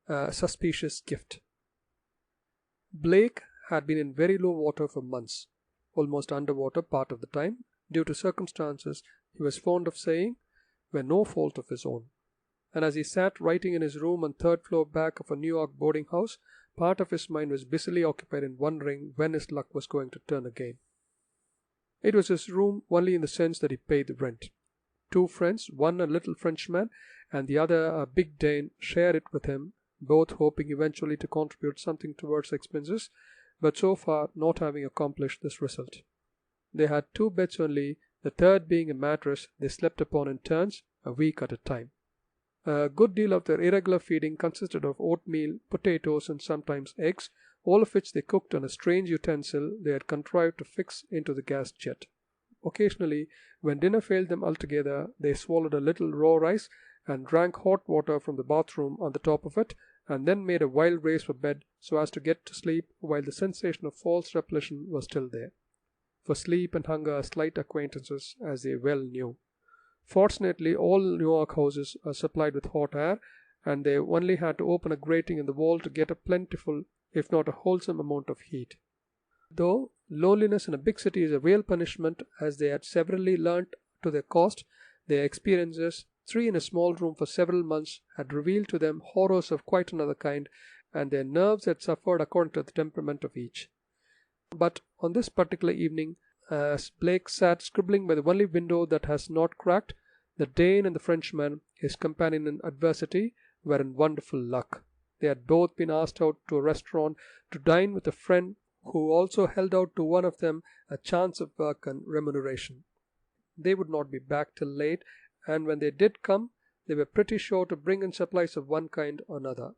a suspicious gift. Blake had been in very low water for months, almost underwater part of the time, due to circumstances he was fond of saying were no fault of his own. And as he sat writing in his room on third floor back of a New York boarding house, part of his mind was busily occupied in wondering when his luck was going to turn again. It was his room only in the sense that he paid the rent. Two friends, one a little Frenchman and the other a big Dane, shared it with him, both hoping eventually to contribute something towards expenses, but so far not having accomplished this result. They had two beds only, the third being a mattress they slept upon in turns, a week at a time. A good deal of their irregular feeding consisted of oatmeal, potatoes, and sometimes eggs, all of which they cooked on a strange utensil they had contrived to fix into the gas jet. Occasionally, when dinner failed them altogether, they swallowed a little raw rice and drank hot water from the bathroom on the top of it, and then made a wild race for bed so as to get to sleep while the sensation of false repletion was still there. For sleep and hunger are slight acquaintances, as they well knew. Fortunately, all New York houses are supplied with hot air, and they only had to open a grating in the wall to get a plentiful, if not a wholesome amount of heat. Though loneliness in a big city is a real punishment, as they had severally learnt to their cost, their experiences, 3 in a small room for several months, had revealed to them horrors of quite another kind, and their nerves had suffered according to the temperament of each. But on this particular evening, as Blake sat scribbling by the only window that has not cracked, the Dane and the Frenchman, his companion in adversity, were in wonderful luck. They had both been asked out to a restaurant to dine with a friend who also held out to one of them a chance of work and remuneration. They would not be back till late, and when they did come, they were pretty sure to bring in supplies of one kind or another.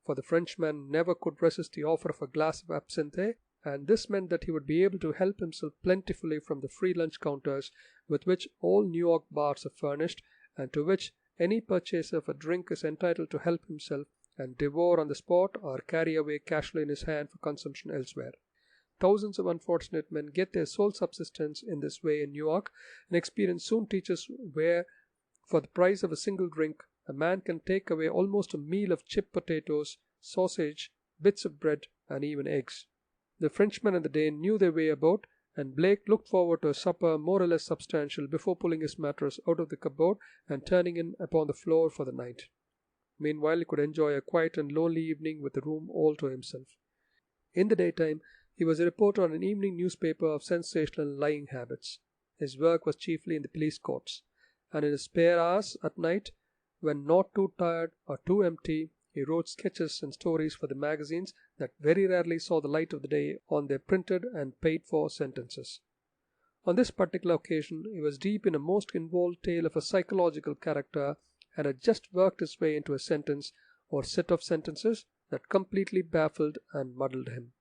For the Frenchman never could resist the offer of a glass of absinthe, and this meant that he would be able to help himself plentifully from the free lunch counters with which all New York bars are furnished, and to which any purchaser of a drink is entitled to help himself and devour on the spot or carry away casually in his hand for consumption elsewhere. Thousands of unfortunate men get their sole subsistence in this way in New York, and experience soon teaches where, for the price of a single drink, a man can take away almost a meal of chipped potatoes, sausage, bits of bread, and even eggs. The Frenchman and the Dane knew their way about, and Blake looked forward to a supper more or less substantial before pulling his mattress out of the cupboard and turning in upon the floor for the night. Meanwhile, he could enjoy a quiet and lonely evening with the room all to himself. In the daytime, he was a reporter on an evening newspaper of sensational lying habits. His work was chiefly in the police courts, and in his spare hours at night, when not too tired or too empty, he wrote sketches and stories for the magazines that very rarely saw the light of the day on their printed and paid-for sentences. On this particular occasion, he was deep in a most involved tale of a psychological character, and had just worked his way into a sentence or set of sentences that completely baffled and muddled him.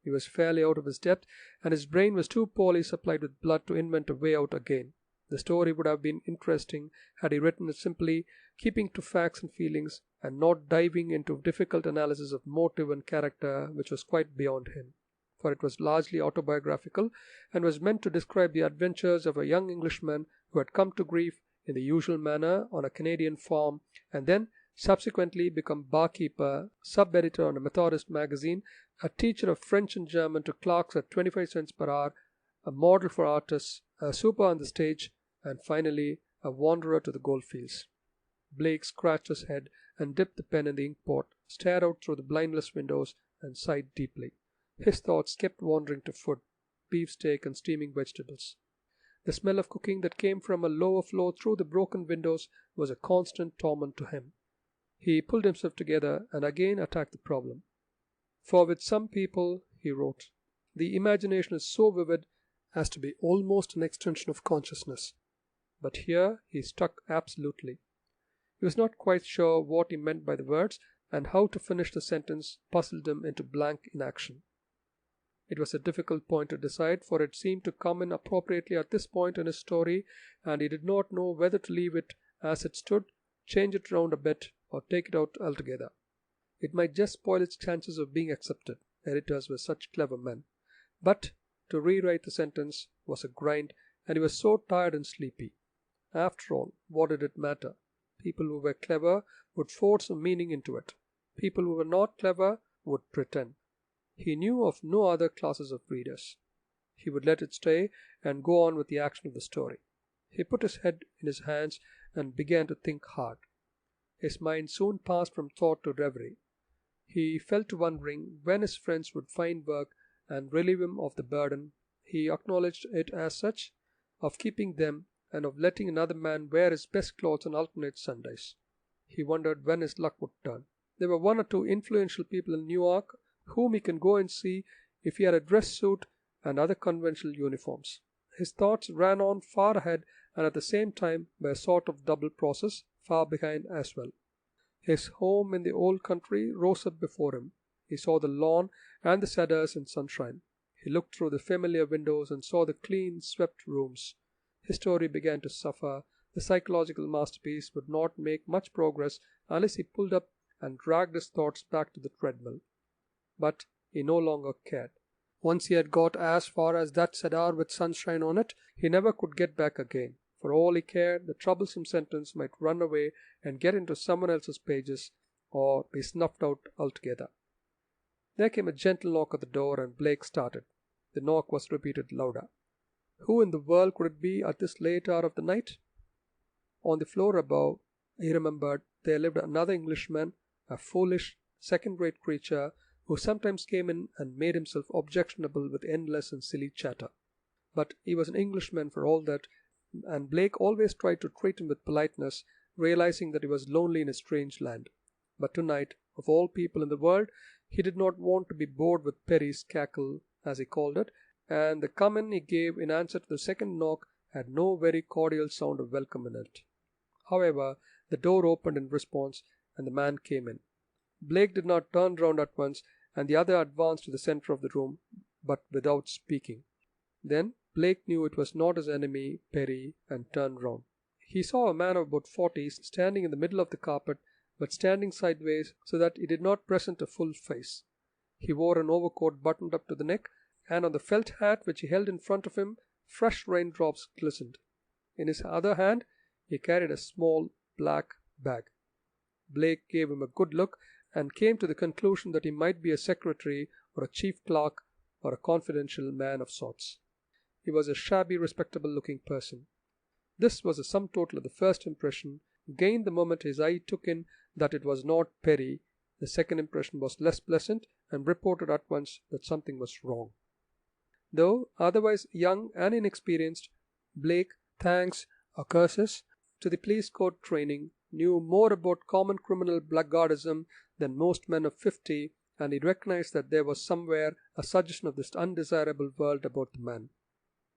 He was fairly out of his depth, and his brain was too poorly supplied with blood to invent a way out again. The story would have been interesting had he written it simply, keeping to facts and feelings, and not diving into difficult analysis of motive and character, which was quite beyond him. For it was largely autobiographical, and was meant to describe the adventures of a young Englishman who had come to grief in the usual manner on a Canadian farm, and then subsequently become barkeeper, sub-editor on a Methodist magazine, a teacher of French and German to clerks at 25 cents per hour, a model for artists, a super on the stage, and finally a wanderer to the goldfields. Blake scratched his head and dipped the pen in the ink pot, stared out through the blindless windows, and sighed deeply. His thoughts kept wandering to food, beefsteak and steaming vegetables. The smell of cooking that came from a lower floor through the broken windows was a constant torment to him. He pulled himself together and again attacked the problem. For with some people, he wrote, the imagination is so vivid as to be almost an extension of consciousness. But here he stuck absolutely. He was not quite sure what he meant by the words, and how to finish the sentence puzzled him into blank inaction. It was a difficult point to decide, for it seemed to come in appropriately at this point in his story, and he did not know whether to leave it as it stood, change it round a bit, or take it out altogether. It might just spoil its chances of being accepted. Editors were such clever men. But to rewrite the sentence was a grind, and he was so tired and sleepy. After all, what did it matter? People who were clever would force some meaning into it. People who were not clever would pretend. He knew of no other classes of readers. He would let it stay and go on with the action of the story. He put his head in his hands and began to think hard. His mind soon passed from thought to reverie. He fell to wondering when his friends would find work and relieve him of the burden, he acknowledged it as such, of keeping them and of letting another man wear his best clothes on alternate Sundays. He wondered when his luck would turn. There were one or two influential people in Newark whom he can go and see if he had a dress suit and other conventional uniforms. His thoughts ran on far ahead and at the same time by a sort of double process, far behind as well. His home in the old country rose up before him. He saw the lawn and the cedars in sunshine. He looked through the familiar windows and saw the clean, swept rooms. His story began to suffer. The psychological masterpiece would not make much progress unless he pulled up and dragged his thoughts back to the treadmill. But he no longer cared. Once he had got as far as that cedar with sunshine on it, he never could get back again. For all he cared, the troublesome sentence might run away and get into someone else's pages, or be snuffed out altogether. There came a gentle knock at the door, and Blake started. The knock was repeated louder. Who in the world could it be at this late hour of the night? On the floor above, he remembered, there lived another Englishman, a foolish, second-rate creature who sometimes came in and made himself objectionable with endless and silly chatter. But he was an Englishman for all that, and Blake always tried to treat him with politeness, realizing that he was lonely in a strange land. But tonight, of all people in the world, he did not want to be bored with Perry's cackle, as he called it, and the come-in he gave in answer to the second knock had no very cordial sound of welcome in it. However, the door opened in response, and the man came in. Blake did not turn round at once, and the other advanced to the center of the room, but without speaking. Then Blake knew it was not his enemy, Perry, and turned round. He saw a man of about 40 standing in the middle of the carpet, but standing sideways so that he did not present a full face. He wore an overcoat buttoned up to the neck, and on the felt hat which he held in front of him, fresh raindrops glistened. In his other hand, he carried a small black bag. Blake gave him a good look and came to the conclusion that he might be a secretary or a chief clerk or a confidential man of sorts. He was a shabby, respectable-looking person. This was the sum total of the first impression, gained the moment his eye took in that it was not Perry. The second impression was less pleasant and reported at once that something was wrong. Though otherwise young and inexperienced, Blake, thanks or curses to the police court training, knew more about common criminal blackguardism than most men of 50, and he recognized that there was somewhere a suggestion of this undesirable world about the man.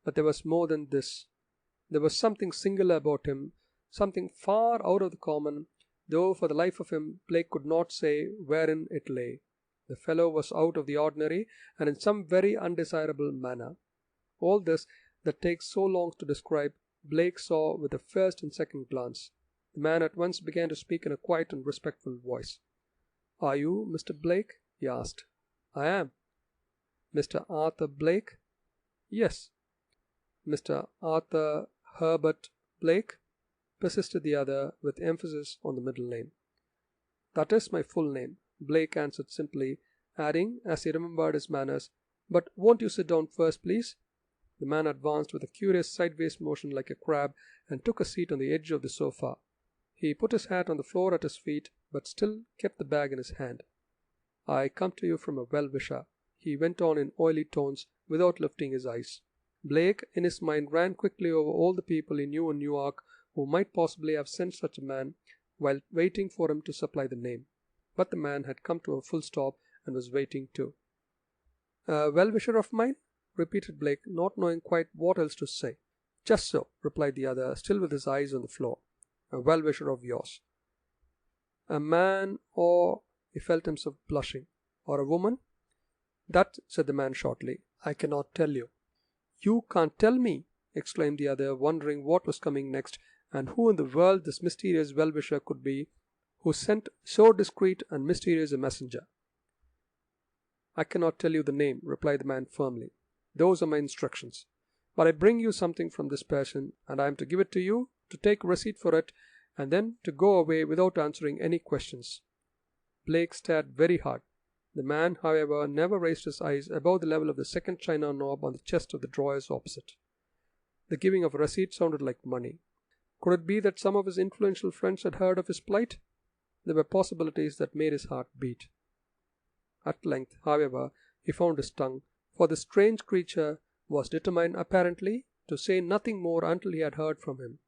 But there was more than this. There was something singular about him, something far out of the common, though for the life of him Blake could not say wherein it lay. The fellow was out of the ordinary, and in some very undesirable manner. All this that takes so long to describe, Blake saw with the first and second glance. The man at once began to speak in a quiet and respectful voice. "Are you Mr. Blake?" he asked. "I am." "Mr. Arthur Blake?" "Yes." "Mr. Arthur Herbert Blake?" persisted the other, with emphasis on the middle name. "That is my full name," Blake answered simply, adding, as he remembered his manners, "But won't you sit down first, please?" The man advanced with a curious sideways motion like a crab and took a seat on the edge of the sofa. He put his hat on the floor at his feet, but still kept the bag in his hand. "I come to you from a well-wisher," he went on in oily tones, without lifting his eyes. Blake, in his mind, ran quickly over all the people he knew in Newark who might possibly have sent such a man, while waiting for him to supply the name. But the man had come to a full stop and was waiting too. "A well-wisher of mine?" repeated Blake, not knowing quite what else to say. "Just so," replied the other, still with his eyes on the floor. "A well-wisher of yours." "A man, or—" he felt himself blushing. "Or a woman?" "That," said the man shortly, "I cannot tell you." "You can't tell me!" exclaimed the other, wondering what was coming next, and who in the world this mysterious well-wisher could be, who sent so discreet and mysterious a messenger. "I cannot tell you the name," replied the man firmly. "Those are my instructions. But I bring you something from this person, and I am to give it to you, to take receipt for it, and then to go away without answering any questions." Blake stared very hard. The man, however, never raised his eyes above the level of the second china knob on the chest of the drawers opposite. The giving of a receipt sounded like money. Could it be that some of his influential friends had heard of his plight? There were possibilities that made his heart beat. At length, however, he found his tongue, for the strange creature was determined apparently to say nothing more until he had heard from him.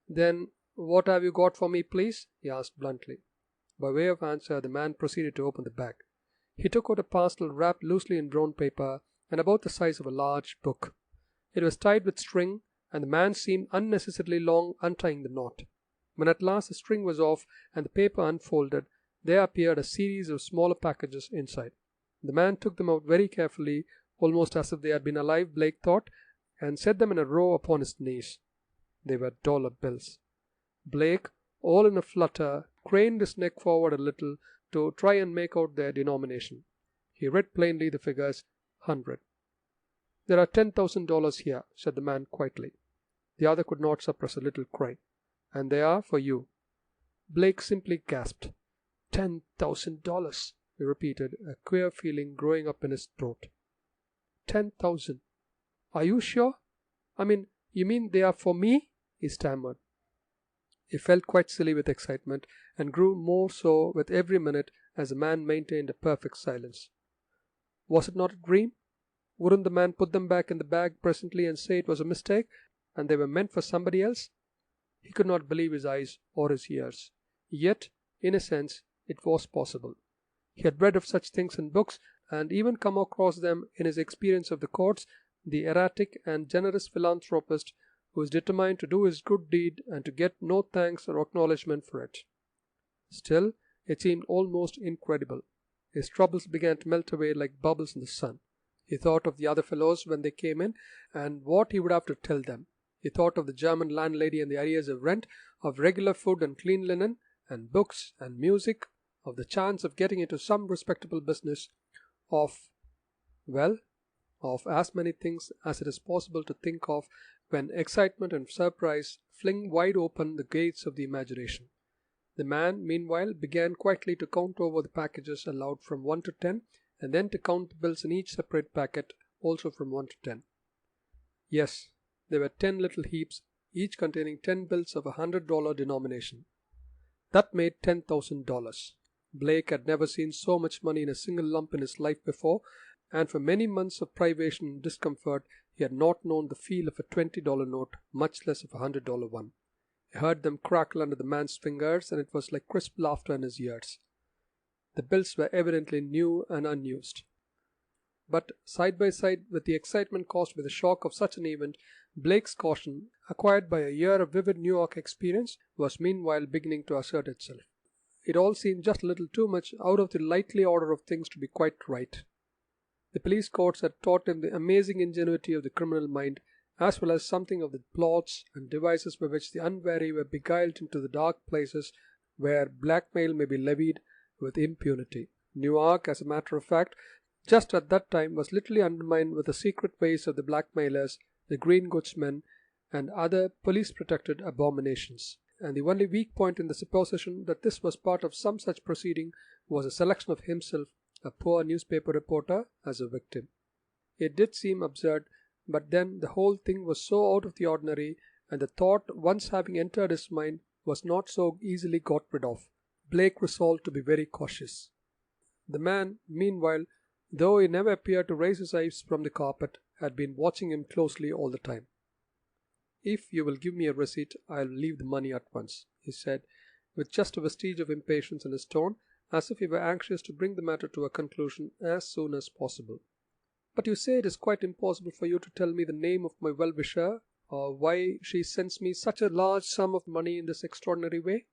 "Then what have you got for me, please?" he asked bluntly. By way of answer, the man proceeded to open the bag. He took out a parcel wrapped loosely in brown paper and about the size of a large book. It was tied with string, and the man seemed unnecessarily long untying the knot. When at last the string was off and the paper unfolded, there appeared a series of smaller packages inside. The man took them out very carefully, almost as if they had been alive, Blake thought, and set them in a row upon his knees. They were dollar bills. Blake, all in a flutter, craned his neck forward a little to try and make out their denomination. He read plainly the figures 100. "There are $10,000 here," said the man quietly. The other could not suppress a little cry. "And they are for you." Blake simply gasped. $10,000, he repeated, a queer feeling growing up in his throat. 10,000. "Are you sure? You mean they are for me?" he stammered. He felt quite silly with excitement, and grew more so with every minute as the man maintained a perfect silence. Was it not a dream? Wouldn't the man put them back in the bag presently and say it was a mistake, and they were meant for somebody else? He could not believe his eyes or his ears. Yet, in a sense, it was possible. He had read of such things in books, and even come across them in his experience of the courts, the erratic and generous philanthropist who is determined to do his good deed and to get no thanks or acknowledgment for it. Still, it seemed almost incredible. His troubles began to melt away like bubbles in the sun. He thought of the other fellows when they came in, and what he would have to tell them. He thought of the German landlady and the arrears of rent, of regular food and clean linen, and books and music, of the chance of getting into some respectable business, of as many things as it is possible to think of when excitement and surprise fling wide open the gates of the imagination. The man, meanwhile, began quietly to count over the packages aloud from 1 to 10, and then to count the bills in each separate packet, also from 1 to 10. Yes, there were 10 little heaps, each containing 10 bills of $100 denomination. That made $10,000. Blake had never seen so much money in a single lump in his life before, and for many months of privation and discomfort he had not known the feel of a $20 note, much less of a $100 one. He heard them crackle under the man's fingers, and it was like crisp laughter in his ears. The bills were evidently new and unused. But side by side with the excitement caused by the shock of such an event, Blake's caution, acquired by a year of vivid New York experience, was meanwhile beginning to assert itself. It all seemed just a little too much out of the likely order of things to be quite right. The police courts had taught him the amazing ingenuity of the criminal mind, as well as something of the plots and devices by which the unwary were beguiled into the dark places where blackmail may be levied with impunity. New York, as a matter of fact, just at that time was literally undermined with the secret ways of the blackmailers, the green goods men, and other police-protected abominations. And the only weak point in the supposition that this was part of some such proceeding was a selection of himself, a poor newspaper reporter, as a victim. It did seem absurd, but then the whole thing was so out of the ordinary, and the thought, once having entered his mind, was not so easily got rid of. Blake resolved to be very cautious. The man, meanwhile, though he never appeared to raise his eyes from the carpet, had been watching him closely all the time. "If you will give me a receipt, I will leave the money at once," he said, with just a vestige of impatience in his tone, as if he were anxious to bring the matter to a conclusion as soon as possible. "But you say it is quite impossible for you to tell me the name of my well-wisher, or why she sends me such a large sum of money in this extraordinary way?"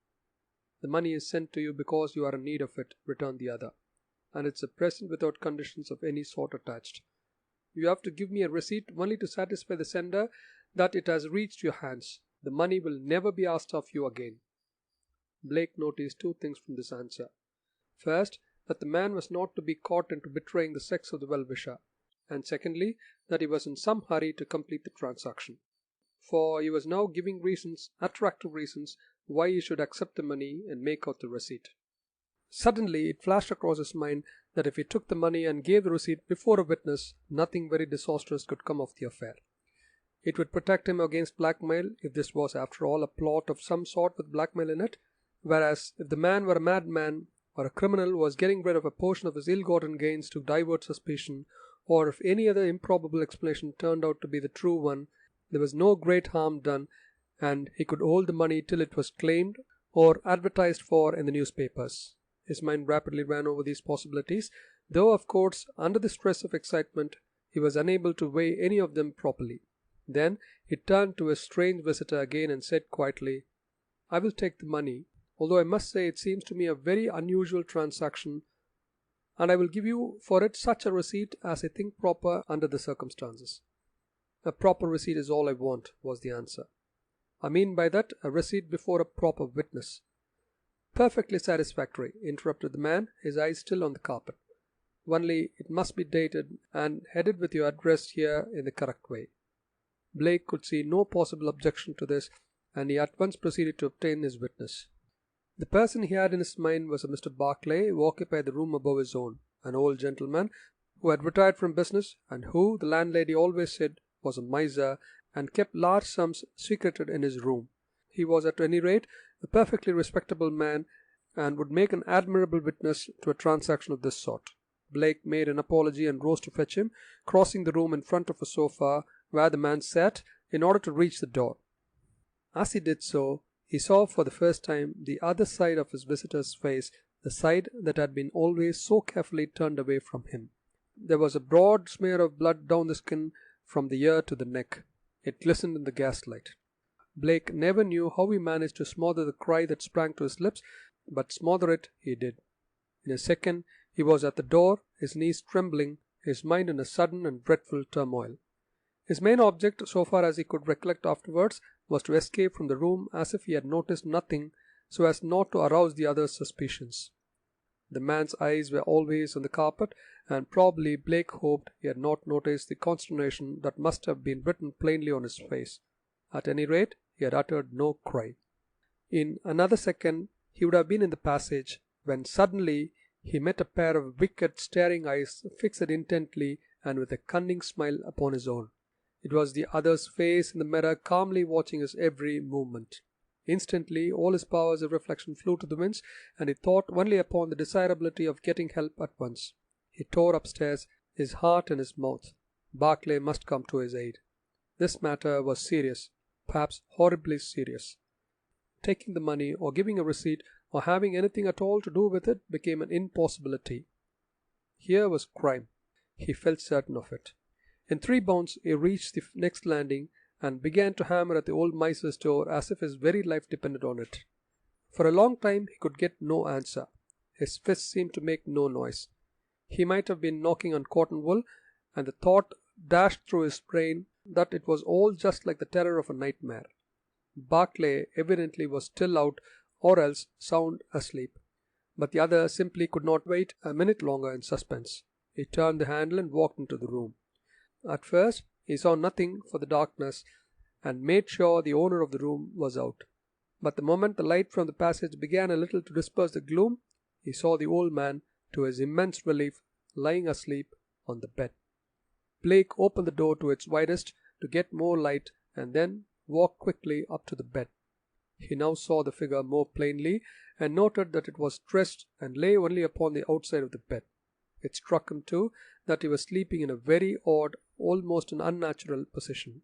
"The money is sent to you because you are in need of it," returned the other, "and it's a present without conditions of any sort attached. You have to give me a receipt only to satisfy the sender that it has reached your hands. The money will never be asked of you again." Blake noticed two things from this answer. First, that the man was not to be caught into betraying the sex of the well-wisher, and secondly, that he was in some hurry to complete the transaction. For he was now giving reasons, attractive reasons, why he should accept the money and make out the receipt. Suddenly it flashed across his mind that if he took the money and gave the receipt before a witness, nothing very disastrous could come of the affair. It would protect him against blackmail if this was after all a plot of some sort with blackmail in it, whereas if the man were a madman or a criminal who was getting rid of a portion of his ill-gotten gains to divert suspicion, or if any other improbable explanation turned out to be the true one, there was no great harm done, and he could hold the money till it was claimed or advertised for in the newspapers. His mind rapidly ran over these possibilities, though of course under the stress of excitement he was unable to weigh any of them properly. Then he turned to his strange visitor again and said quietly, "I will take the money, although I must say it seems to me a very unusual transaction, and I will give you for it such a receipt as I think proper under the circumstances." "A proper receipt is all I want," was the answer. "I mean by that a receipt before a proper witness." "Perfectly satisfactory," interrupted the man, his eyes still on the carpet. "Only it must be dated and headed with your address here in the correct way." Blake could see no possible objection to this, and he at once proceeded to obtain his witness. The person he had in his mind was a Mr. Barclay, who occupied the room above his own, an old gentleman who had retired from business, and who, the landlady always said, was a miser, and kept large sums secreted in his room. He was at any rate a perfectly respectable man, and would make an admirable witness to a transaction of this sort. Blake made an apology and rose to fetch him, crossing the room in front of a sofa where the man sat, in order to reach the door. As he did so, he saw for the first time the other side of his visitor's face, the side that had been always so carefully turned away from him. There was a broad smear of blood down the skin from the ear to the neck. It glistened in the gaslight. Blake never knew how he managed to smother the cry that sprang to his lips, but smother it he did. In a second he was at the door, his knees trembling, his mind in a sudden and dreadful turmoil. His main object, so far as he could recollect afterwards, was to escape from the room as if he had noticed nothing, so as not to arouse the other's suspicions. The man's eyes were always on the carpet, and probably Blake hoped he had not noticed the consternation that must have been written plainly on his face. At any rate, he had uttered no cry. In another second he would have been in the passage, when suddenly he met a pair of wicked, staring eyes fixed intently and with a cunning smile upon his own. It was the other's face in the mirror, calmly watching his every movement. Instantly all his powers of reflection flew to the winds, and he thought only upon the desirability of getting help at once. He tore upstairs, his heart in his mouth. Barclay must come to his aid. This matter was serious, perhaps horribly serious. Taking the money, or giving a receipt, or having anything at all to do with it became an impossibility. Here was crime. He felt certain of it. In 3 bounds he reached the next landing, and began to hammer at the old miser's door as if his very life depended on it. For a long time he could get no answer. His fists seemed to make no noise. He might have been knocking on cotton wool, and the thought dashed through his brain that it was all just like the terror of a nightmare. Barclay evidently was still out, or else sound asleep, but the other simply could not wait a minute longer in suspense. He turned the handle and walked into the room. At first he saw nothing for the darkness, and made sure the owner of the room was out. But the moment the light from the passage began a little to disperse the gloom, he saw the old man, to his immense relief, lying asleep on the bed. Blake opened the door to its widest to get more light, and then walked quickly up to the bed. He now saw the figure more plainly, and noted that it was dressed and lay only upon the outside of the bed. It struck him, too, that he was sleeping in a very odd, almost an unnatural position.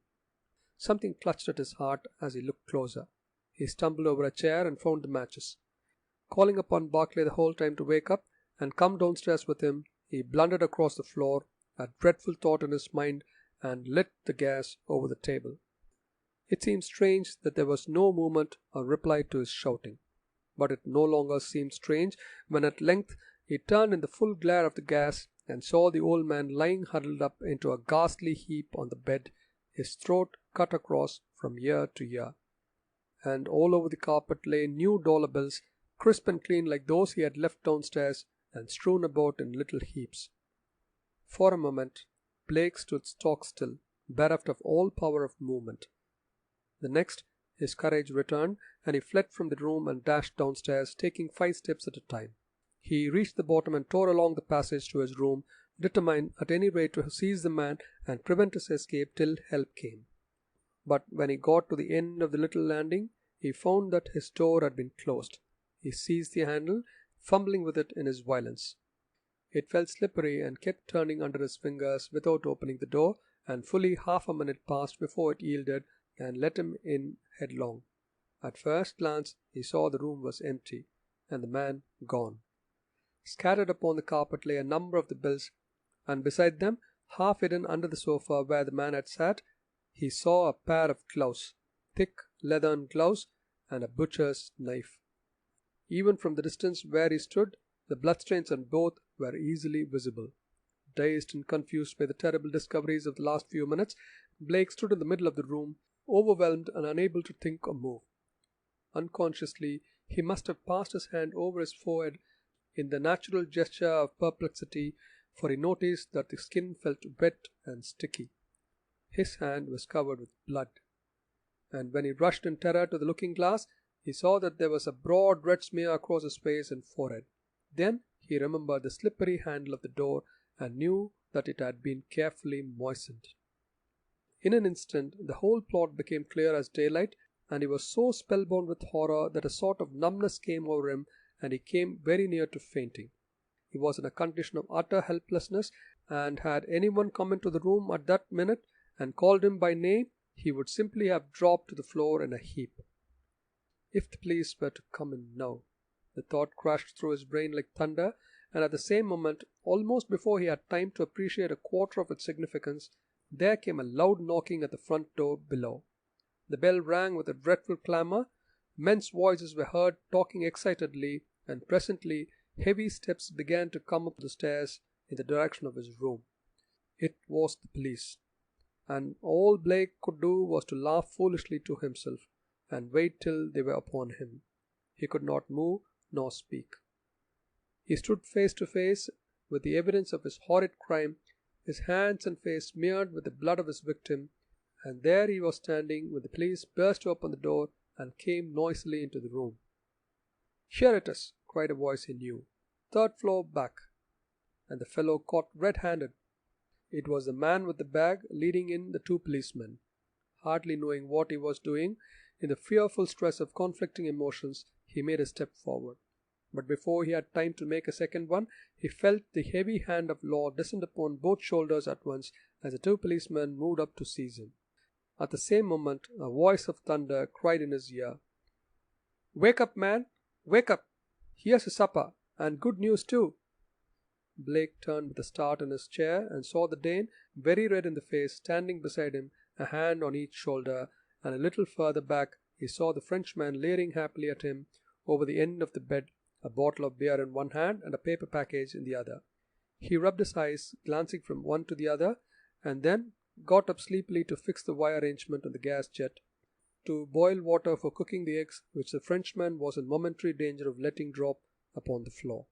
Something clutched at his heart as he looked closer. He stumbled over a chair and found the matches. Calling upon Barclay the whole time to wake up and come downstairs with him, he blundered across the floor, a dreadful thought in his mind, and lit the gas over the table. It seemed strange that there was no movement or reply to his shouting, but it no longer seemed strange when at length he turned in the full glare of the gas and saw the old man lying huddled up into a ghastly heap on the bed, his throat cut across from ear to ear. And all over the carpet lay new dollar bills, crisp and clean like those he had left downstairs, and strewn about in little heaps. For a moment Blake stood stock still, bereft of all power of movement. The next his courage returned, and he fled from the room and dashed downstairs, taking 5 steps at a time. He reached the bottom and tore along the passage to his room, determined at any rate to seize the man and prevent his escape till help came. But when he got to the end of the little landing, he found that his door had been closed. He seized the handle, fumbling with it in his violence. It felt slippery and kept turning under his fingers without opening the door, and fully half a minute passed before it yielded and let him in headlong. At first glance he saw the room was empty, and the man gone. Scattered upon the carpet lay a number of the bills, and beside them, half hidden under the sofa where the man had sat, he saw a pair of gloves, thick leathern gloves, and a butcher's knife. Even from the distance where he stood, the bloodstains on both were easily visible. Dazed and confused by the terrible discoveries of the last few minutes, Blake stood in the middle of the room, overwhelmed and unable to think or move. Unconsciously, he must have passed his hand over his forehead in the natural gesture of perplexity, for he noticed that the skin felt wet and sticky. His hand was covered with blood, and when he rushed in terror to the looking-glass, he saw that there was a broad red smear across his face and forehead. Then he remembered the slippery handle of the door and knew that it had been carefully moistened. In an instant the whole plot became clear as daylight, and he was so spellbound with horror that a sort of numbness came over him, and he came very near to fainting. He was in a condition of utter helplessness, and had anyone come into the room at that minute and called him by name, he would simply have dropped to the floor in a heap. If the police were to come in now, the thought crashed through his brain like thunder, and at the same moment, almost before he had time to appreciate a quarter of its significance, there came a loud knocking at the front door below. The bell rang with a dreadful clamour. Men's voices were heard talking excitedly, and presently heavy steps began to come up the stairs in the direction of his room. It was the police, and all Blake could do was to laugh foolishly to himself and wait till they were upon him. He could not move nor speak. He stood face to face with the evidence of his horrid crime, his hands and face smeared with the blood of his victim, and there he was standing when the police burst open the door and came noisily into the room. "Here it is," cried a voice he knew. "Third floor back," and the fellow caught red-handed. It was the man with the bag leading in the two policemen. Hardly knowing what he was doing, in the fearful stress of conflicting emotions, he made a step forward. But before he had time to make a second one, he felt the heavy hand of law descend upon both shoulders at once as the two policemen moved up to seize him. At the same moment, a voice of thunder cried in his ear, "Wake up, man! Wake up! Here's your supper, and good news too!" Blake turned with a start in his chair and saw the Dane, very red in the face, standing beside him, a hand on each shoulder, and a little further back he saw the Frenchman leering happily at him over the end of the bed, a bottle of beer in one hand and a paper package in the other. He rubbed his eyes, glancing from one to the other, and then got up sleepily to fix the wire arrangement on the gas jet, to boil water for cooking the eggs, which the Frenchman was in momentary danger of letting drop upon the floor.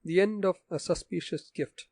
The end of A Suspicious Gift.